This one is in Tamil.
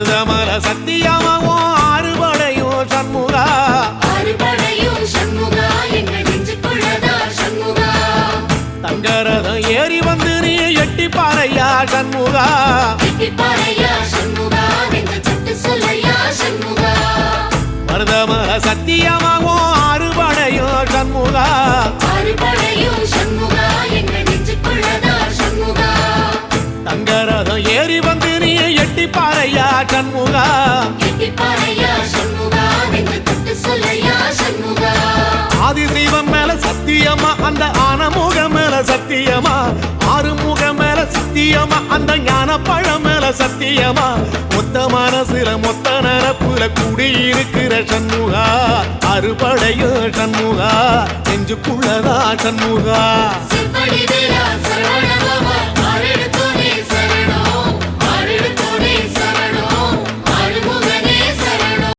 மருதமல சத்தியமாவோ ஆறுபடையும் சண்முகா ஆறுபடையும் சண்முகா எங்க நெஞ்சுக்குள்ளதா சண்முகா தங்கரதம் ஏறி வந்து நீ எட்டி பாறையா சண்முகா எட்டி பாறையா சண்முகா எங்க சட்டு சொல்லையா சண்முகா மருதமல சத்தியமாவோ ஆறுபடையும் சண்முகா ஆறுபடையும் சண்முகா எங்க நெஞ்சுக்குள்ளதா சண்முகா தங்கரதம் ஏறி வந்து நீ எட்டி பாறையா சண்முகா எட்டி பாறையா சண்முகா எங்க சட்டு சொல்லையா சண்முகா ஆதிசைவம் மேல சத்தியமா அந்த ஆனமுகம் மேல சத்தியமா ஆறுமுகம் மேல சத்தியமா அந்த ஞான பழம் மேல சத்தியமா மொத்த மனசுல மொத்த நரப்புல குடியிருக்கிற சண்முகா அறுபடையும் சண்முகா நெஞ்சுக்குள்ளதா சண்முகா சிற்படி வேலா சரவண பவா ஆரெடு